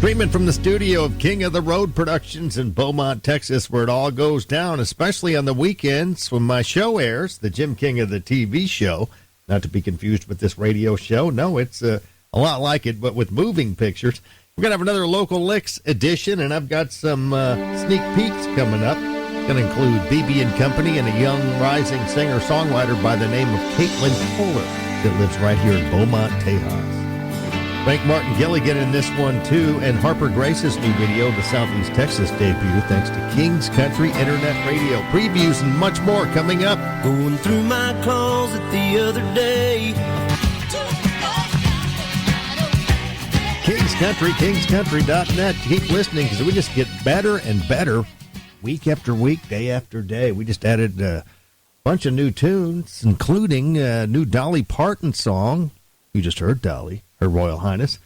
Streaming from the studio of King of the Road Productions in Beaumont, Texas, where it all goes down, especially on the weekends when my show airs, the Jim King of the TV show. Not to be confused with this radio show. No, it's a lot like it, but with moving pictures. We're going to have another Local Licks edition, and I've got some sneak peeks coming up. It's going to include BB and Company and a young rising singer-songwriter by the name of Caitlin Kohler that lives right here in Beaumont, Tejas. Frank Martin Gilligan in this one, too, and Harper Grace's new video, the Southeast Texas debut, thanks to King's Country Internet Radio. Previews and much more coming up. Going through my closet the other day. King's Country, kingscountry.net. Keep listening because we just get better and better week after week, day after day. We just added a bunch of new tunes, including a new Dolly Parton song. You just heard Dolly, Her Royal Highness,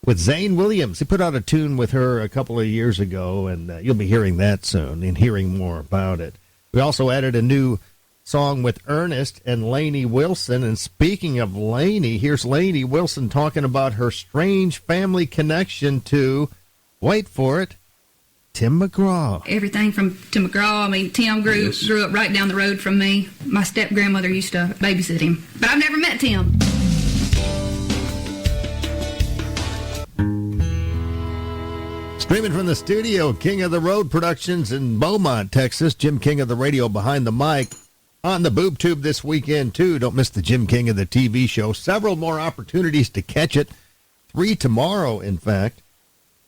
with Zane Williams. He put out a tune with her a couple of years ago, and you'll be hearing that soon and hearing more about it. We also added a new song with Ernest and Lainey Wilson. And speaking of Lainey, here's Lainey Wilson talking about her strange family connection to, wait for it, Tim McGraw. Everything from Tim McGraw. I mean, Tim grew up right down the road from me. My step-grandmother used to babysit him. But I've never met Tim. Streaming from the studio, King of the Road Productions in Beaumont, Texas. Jim King of the Radio behind the mic. On the boob tube this weekend, too. Don't miss the Jim King of the TV show. Several more opportunities to catch it. 3 tomorrow, in fact.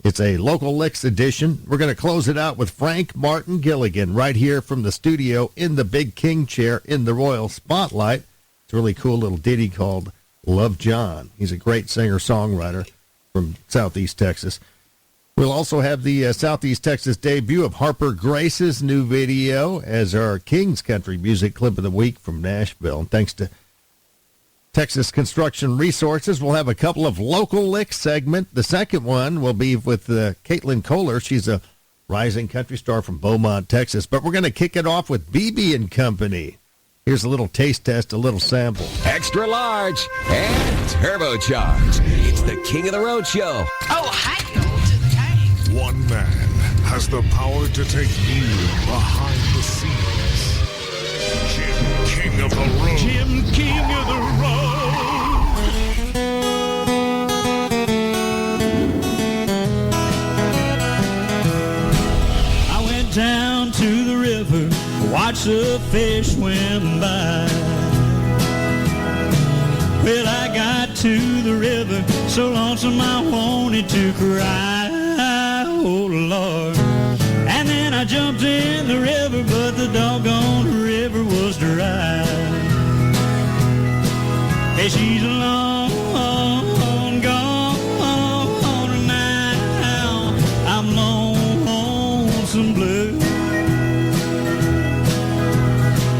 It's a Local Licks edition. We're going to close it out with Frank Martin Gilligan right here from the studio in the big king chair in the Royal Spotlight. It's a really cool little ditty called Love John. He's a great singer-songwriter from Southeast Texas. We'll also have the Southeast Texas debut of Harper Grace's new video as our King's Country Music Clip of the Week from Nashville. And thanks to Texas Construction Resources, we'll have a couple of Local Licks segment. The second one will be with Caitlin Kohler. She's a rising country star from Beaumont, Texas. But we're going to kick it off with BB and Company. Here's a little taste test, a little sample. Extra large and turbocharged. It's the King of the Road Show. Oh, hi. One man has the power to take you behind the scenes. Jim King of the Road. Jim King of the Road. I went down to the river, watched the fish swim by. Well, I got to the river, so lonesome I wanted to cry. Oh, Lord. And then I jumped in the river, but the doggone river was dry. Hey, she's long gone now. I'm lonesome blue.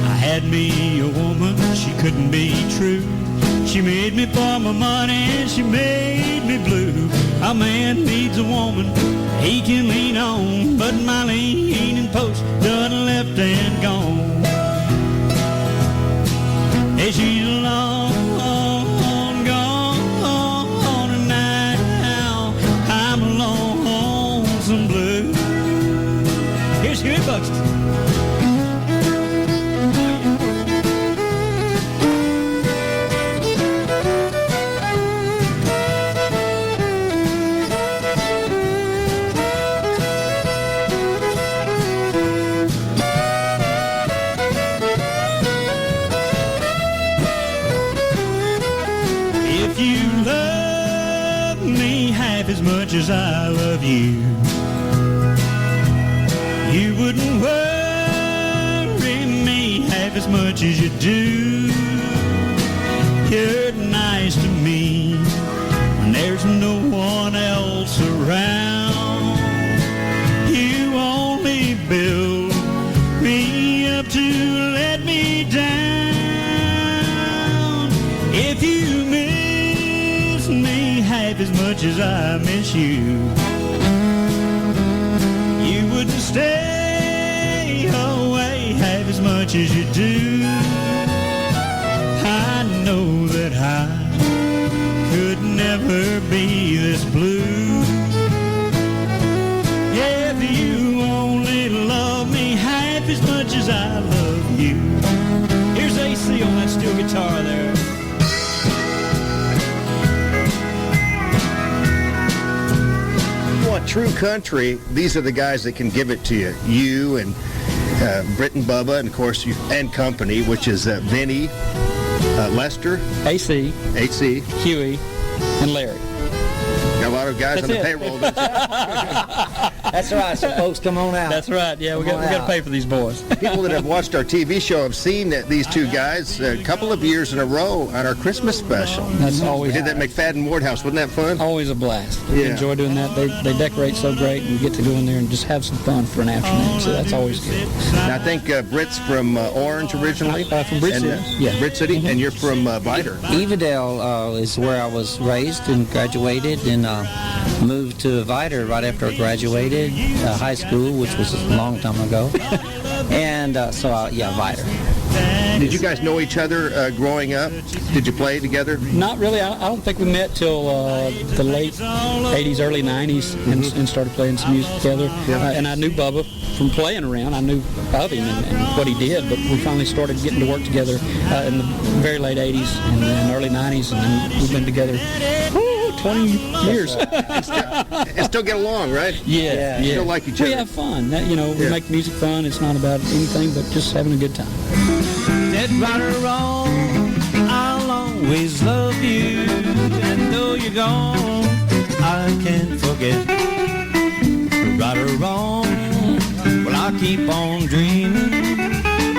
I had me a woman, she couldn't be true. She made me for my money and she made me blue. A man needs a woman he can lean on, but my leaning post done left and gone. Hey, she's long gone now. I'm lonesome blue. Here's Huey Buxton. As much as I love you, you wouldn't worry me half as much as you do. You're nice to me when there's no one else around. You only build me up to let me down. If you miss me half as much as I miss you, you wouldn't stay away half as much as you do. I know that I could never be this blue. true country, these are the guys that can give it to you. You and Britt and Bubba, and of course, and company, which is Vinny, Lester, AC, Huey, and Larry. Got a lot of guys on the payroll. That's right. So folks, come on out. That's right. Yeah, we got to pay for these boys. People that have watched our TV show have seen these two guys a couple of years in a row on our Christmas special. That's always. We did that McFadden Ward House. Wasn't that fun? Always a blast. We enjoy doing that. They decorate so great, and we get to go in there and just have some fun for an afternoon. So that's always good. Now, I think Britt's from Orange originally. From Britt City. Yeah, Britt City, and you're from Vidor. Evadale is where I was raised and graduated, and moved to Vidor right after I graduated high school, which was a long time ago. And Vidor. Did you guys know each other growing up? Did you play together? Not really. I don't think we met till the late 80s, early 90s, and started playing some music together. And I knew Bubba from playing around. I knew of him and what he did, but we finally started getting to work together in the very late 80s and early 90s, and then we've been together 20 years. And still get along, right? Yeah. Still like each other. We have fun. We make music fun. It's not about anything but just having a good time. Dead right or wrong, I'll always love you. And though you're gone, I can't forget. Right or wrong, well, I'll keep on dreaming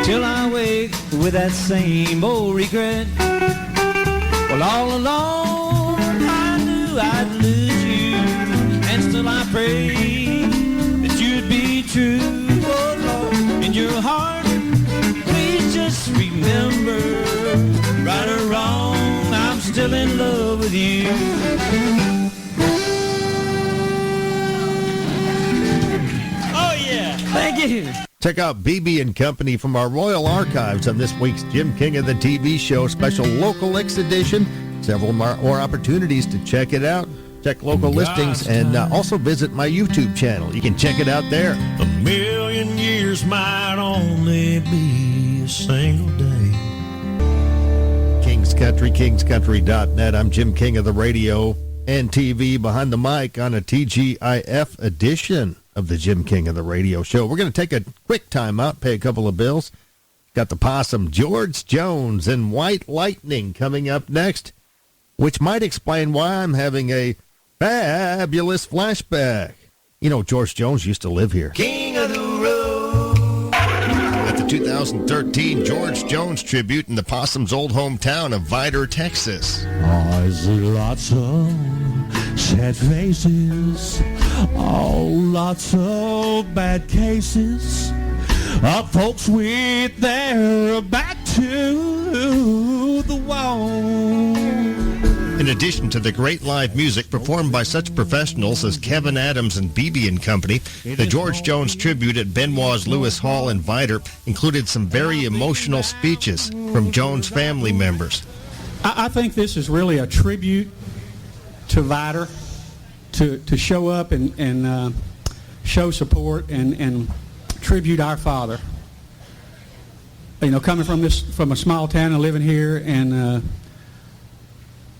till I wake with that same old regret. Well, all along I knew I'd lose you, and still I pray that you'd be true. Oh Lord, in your heart, please just remember, right or wrong, I'm still in love with you. Oh yeah, thank you. Check out BB and Company from our Royal Archives on this week's Jim King of the TV show special Local X edition. Several more opportunities to check it out. Check local listings and also visit my YouTube channel. You can check it out there. A million years might only be a single day. King's Country, kingscountry.net. I'm Jim King of the radio and TV behind the mic on a TGIF edition of the Jim King of the radio show. We're going to take a quick time out, pay a couple of bills. Got the possum George Jones and White Lightning coming up next, which might explain why I'm having a fabulous flashback. You know, George Jones used to live here. King of the road. At the 2013 George Jones tribute in the Possum's old hometown of Vidor, Texas. I see lots of sad faces, lots of bad cases of folks with their back to the wall. In addition to the great live music performed by such professionals as Kevin Adams and BB and Company, the George Jones tribute at Benoit's Lewis Hall in Vidor included some very emotional speeches from Jones family members. I think this is really a tribute to Vidor, to show up and show support and tribute our father. You know, coming from a small town and living here, and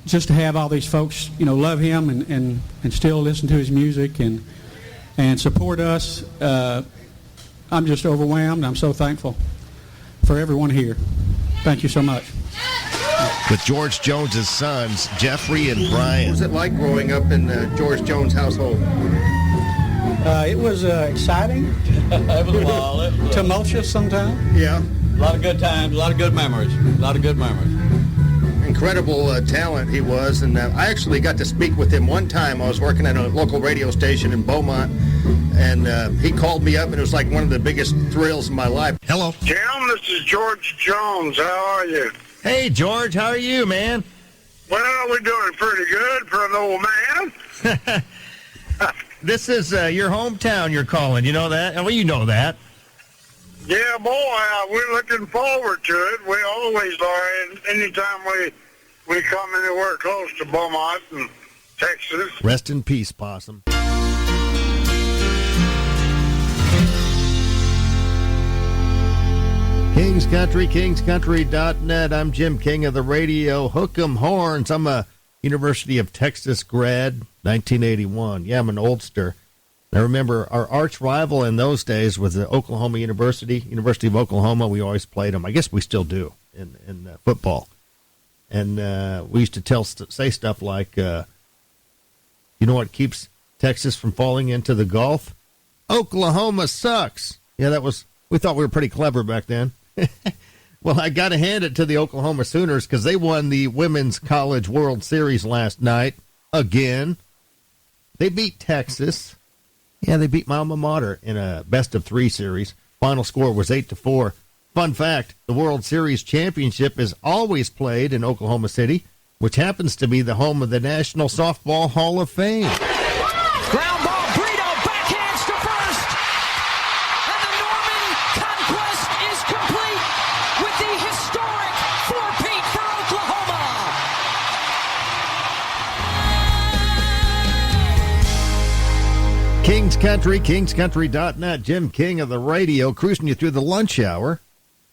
just to have all these folks, you know, love him and still listen to his music and support us. I'm just overwhelmed. I'm so thankful for everyone here. Thank you so much. With George Jones's sons, Jeffrey and Brian. What was it like growing up in the George Jones household? It was exciting. It was wild. Tumultuous sometimes. Yeah. A lot of good times, a lot of good memories. Incredible talent he was, and I actually got to speak with him one time. I was working at a local radio station in Beaumont, and he called me up, and it was like one of the biggest thrills of my life. Hello. Jim, this is George Jones. How are you? Hey, George, how are you, man? Well, we're doing pretty good for an old man. This is your hometown you're calling. You know that? Well, you know that. Yeah, boy, we're looking forward to it. We always are. And anytime we come anywhere close to Beaumont and Texas. Rest in peace, Possum. King's Country, kingscountry.net. I'm Jim King of the radio. Hook 'em horns. I'm a University of Texas grad, 1981. Yeah, I'm an oldster. I remember our arch rival in those days was the Oklahoma University of Oklahoma. We always played them. I guess we still do in football. And we used to say stuff like, you know what keeps Texas from falling into the Gulf? Oklahoma sucks. Yeah, we thought we were pretty clever back then. Well, I got to hand it to the Oklahoma Sooners because they won the Women's College World Series last night again. They beat Texas. Yeah, they beat my alma mater in a best-of-3 series. Final score was 8-4. Fun fact, the World Series championship is always played in Oklahoma City, which happens to be the home of the National Softball Hall of Fame. Ground ball, Brito backhands to first. And the Norman conquest is complete with the historic four-peat for Oklahoma. Kings Country, kingscountry.net. Jim King of the radio, cruising you through the lunch hour.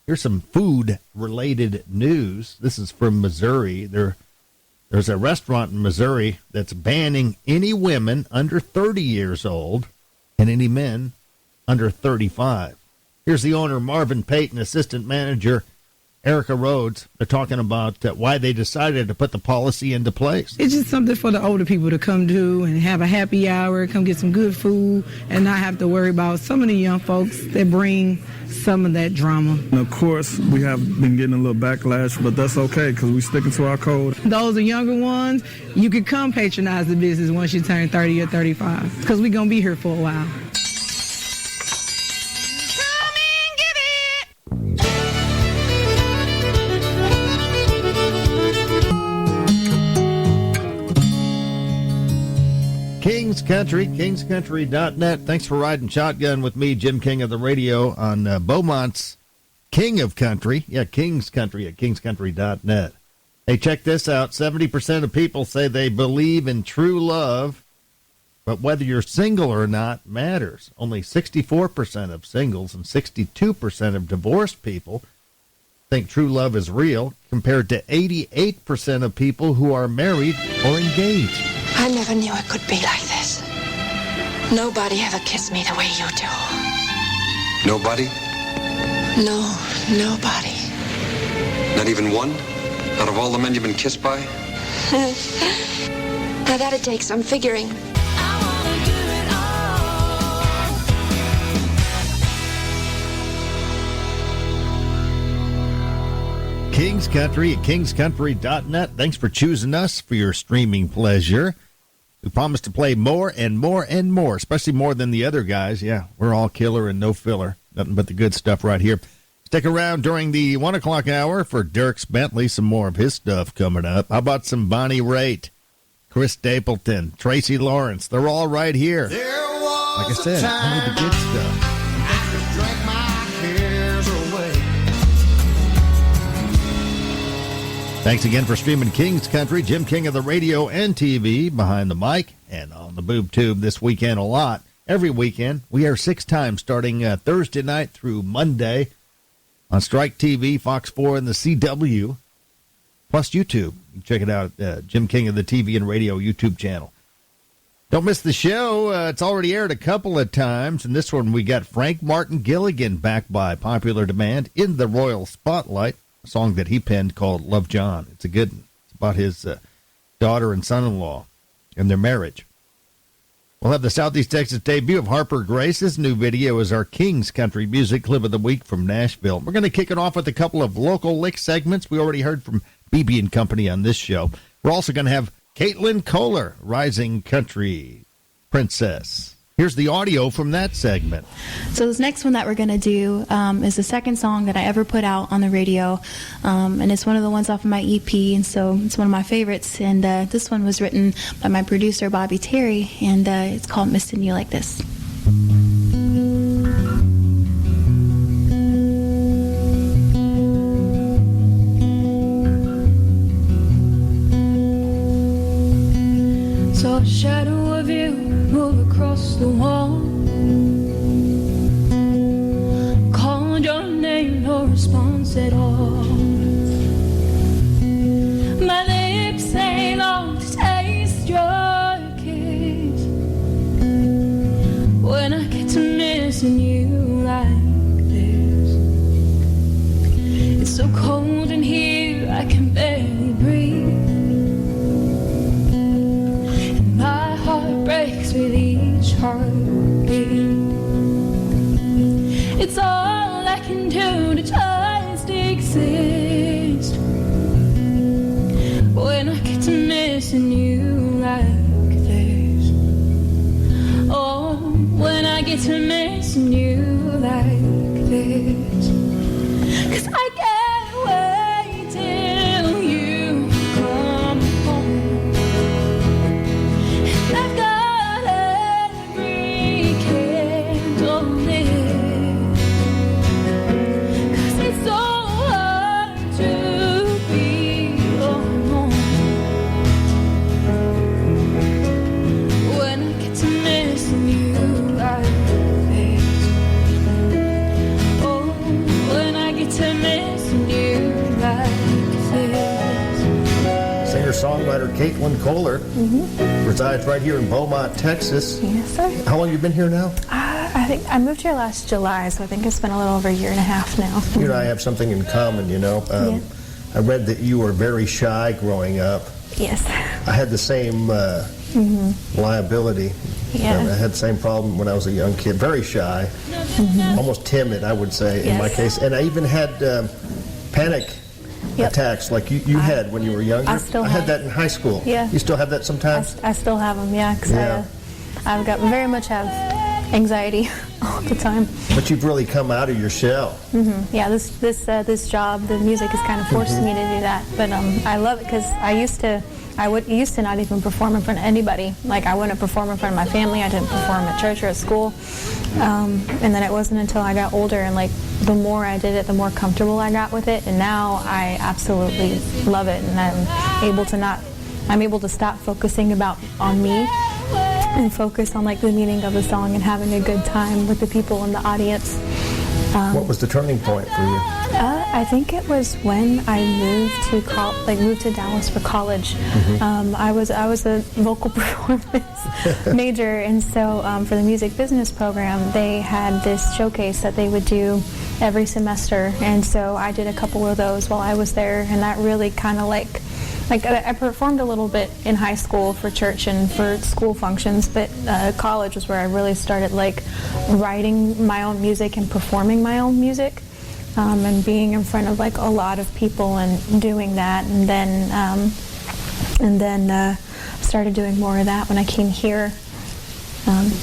Here's some food-related news. This is from Missouri. There's a restaurant in Missouri that's banning any women under 30 years old and any men under 35. Here's the owner, Marvin Payton, assistant manager, Erica Rhodes. They're talking about why they decided to put the policy into place. It's just something for the older people to come do and have a happy hour, come get some good food, and not have to worry about some of the young folks that bring some of that drama. And of course, we have been getting a little backlash, but that's okay because we're sticking to our code. Those are younger ones. You could come patronize the business once you turn 30 or 35 because we're going to be here for a while. Kings Country, kingscountry.net. Thanks for riding shotgun with me, Jim King of the radio, on Beaumont's King of Country. Yeah, Kings Country at kingscountry.net. Hey, check this out. 70% of people say they believe in true love, but whether you're single or not matters. Only 64% of singles and 62% of divorced people think true love is real, compared to 88% of people who are married or engaged. I never knew it could be like this. Nobody ever kissed me the way you do. Nobody? No, nobody. Not even one? Out of all the men you've been kissed by? Now that'd take some figuring. Kings Country at kingscountry.net. Thanks for choosing us for your streaming pleasure. We promise to play more and more and more, especially more than the other guys. Yeah, we're all killer and no filler. Nothing but the good stuff right here. Stick around during the 1 o'clock hour for Dirk Bentley. Some more of his stuff coming up. How about some Bonnie Raitt, Chris Stapleton, Tracy Lawrence? They're all right here. Like I said, only the good stuff. Thanks again for streaming Kings Country. Jim King of the radio and TV, behind the mic and on the boob tube this weekend a lot. Every weekend, we air 6 times starting Thursday night through Monday on Strike TV, Fox 4, and the CW, plus YouTube. You can check it out at Jim King of the TV and radio YouTube channel. Don't miss the show. It's already aired a couple of times. And this one, we got Frank Martin Gilligan back by popular demand in the Royal Spotlight. A song that he penned called Love John. It's a good one. It's about his daughter and son-in-law and their marriage. We'll have the Southeast Texas debut of Harper Grace. This new video is our Kings Country Music Clip of the Week from Nashville. We're going to kick it off with a couple of local lick segments. We already heard from BB and Company on this show. We're also going to have Caitlin Kohler, Rising Country Princess. Here's the audio from that segment. So this next one that we're going to do is the second song that I ever put out on the radio, and it's one of the ones off of my EP, and so it's one of my favorites. And this one was written by my producer, Bobby Terry, and it's called Missing You Like This. Saw a shadow of you move across the wall. Called your name, no response at all. My lips say long to taste your kiss. missing you like this. It's so cold in here, I can barely breathe. And my heart breaks with each heartbeat. It's all I can do to just exist. When I get to missing you like this. Oh, when I get to missing you like this. 'Cause I can't wait till you come home. And I've got every candle lit. 'Cause it's so hard to be alone. When I get to missing you like this. Oh, when I get to missing you like this. Singer-songwriter Caitlin Kohler resides right here in Beaumont, Texas. Yes, sir. How long you been here now? I think I moved here last July, so I think it's been a little over a year and a half now. You and I have something in common, you know. I read that you were very shy growing up. Yes. I had the same liability. Yeah. I had the same problem when I was a young kid. Very shy, almost timid, I would say, in my case. And I even had panic attacks like you had when you were younger. I still had have. that in high school. Yeah. You still have that sometimes? I still have them, yeah. 'Cause I've got very much have anxiety all the time. But you've really come out of your shell. Yeah, this job, the music has kind of forced me to do that. But I love it because I used to not even perform in front of anybody. Like I wouldn't perform in front of my family. I didn't perform at church or at school. And then it wasn't until I got older and like the more I did it, the more comfortable I got with it. And now I absolutely love it. And I'm able to stop focusing on me and focus on like the meaning of the song and having a good time with the people in the audience. What was the turning point for you? I think it was when I moved to Dallas for college. I was a vocal performance major, and so for the music business program, they had this showcase that they would do every semester, and so I did a couple of those while I was there, and that really kind of like I performed a little bit in high school for church and for school functions, but college was where I really started like writing my own music and performing my own music, and being in front of like a lot of people and doing that, and then started doing more of that when I came here.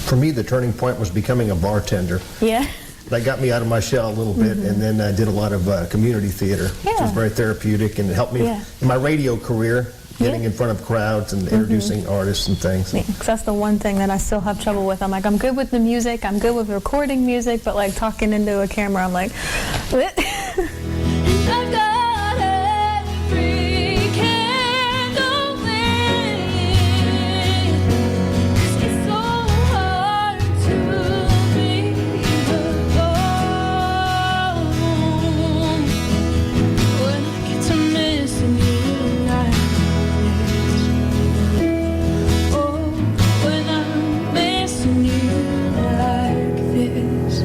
For me, the turning point was becoming a bartender. Yeah. That got me out of my shell a little bit, and then I did a lot of community theater, which was very therapeutic, and it helped me in my radio career, getting in front of crowds and introducing artists and things. Yeah, 'cause that's the one thing that I still have trouble with. I'm like, I'm good with the music, I'm good with recording music, but like talking into a camera, I'm like, what? I've got every candle lit. It's so hard to be alone. When I get to missing you like this. Oh, when I'm missing you like this.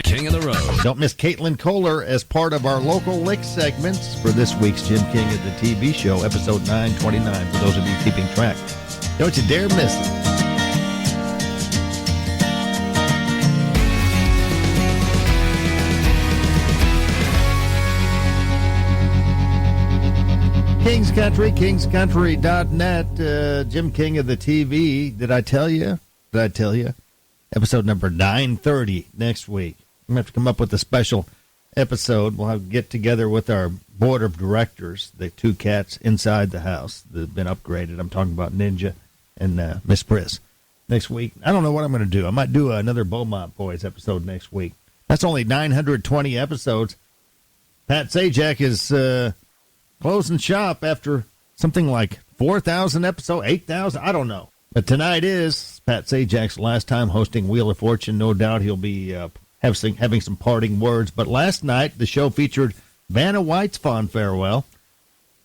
King of the Road. Don't miss Caitlin Kohler as part of our local lick segments for this week's Jim King of the TV show, episode 929, for those of you keeping track. Don't you dare miss it. King's Country, kingscountry.net, Jim King of the TV. Did I tell you? Episode number 930 next week. I'm going to have to come up with a special episode. We'll have to get together with our board of directors, the two cats inside the house that have been upgraded. I'm talking about Ninja and Miss Priss next week. I don't know what I'm going to do. I might do another Beaumont Boys episode next week. That's only 920 episodes. Pat Sajak is closing shop after something like 4,000 episodes, 8,000, I don't know. But tonight is Pat Sajak's last time hosting Wheel of Fortune. No doubt he'll be having some parting words. But last night, the show featured Vanna White's fond farewell.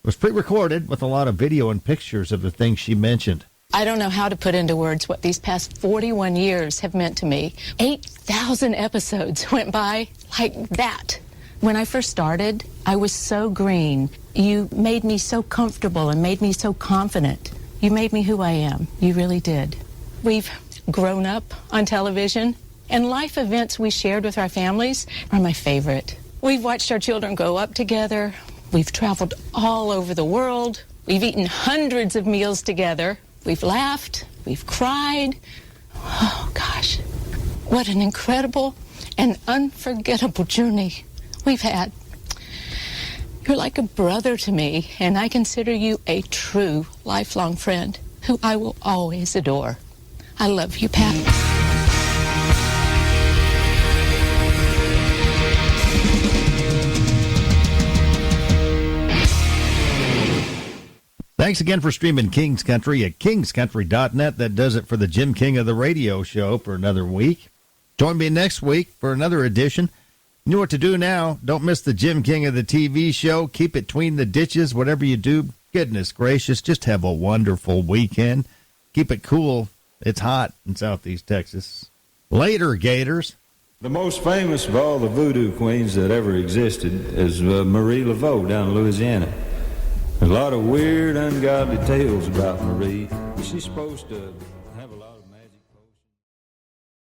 It was pre-recorded with a lot of video and pictures of the things she mentioned. I don't know how to put into words what these past 41 years have meant to me. 8,000 episodes went by like that. When I first started, I was so green. You made me so comfortable and made me so confident. You made me who I am. You really did. We've grown up on television, and life events we shared with our families are my favorite. We've watched our children grow up together. We've traveled all over the world. We've eaten hundreds of meals together. We've laughed. We've cried. Oh, gosh. What an incredible and unforgettable journey we've had. You're like a brother to me, and I consider you a true lifelong friend who I will always adore. I love you, Pat. Thanks again for streaming King's Country at kingscountry.net. That does it for the Jim King of the Radio show for another week. Join me next week for another edition. You know what to do now. Don't miss the Jim King of the TV show. Keep it between the ditches, whatever you do. Goodness gracious, just have a wonderful weekend. Keep it cool. It's hot in Southeast Texas. Later, Gators. The most famous of all the voodoo queens that ever existed is Marie Laveau down in Louisiana. There's a lot of weird, ungodly tales about Marie. She's supposed to...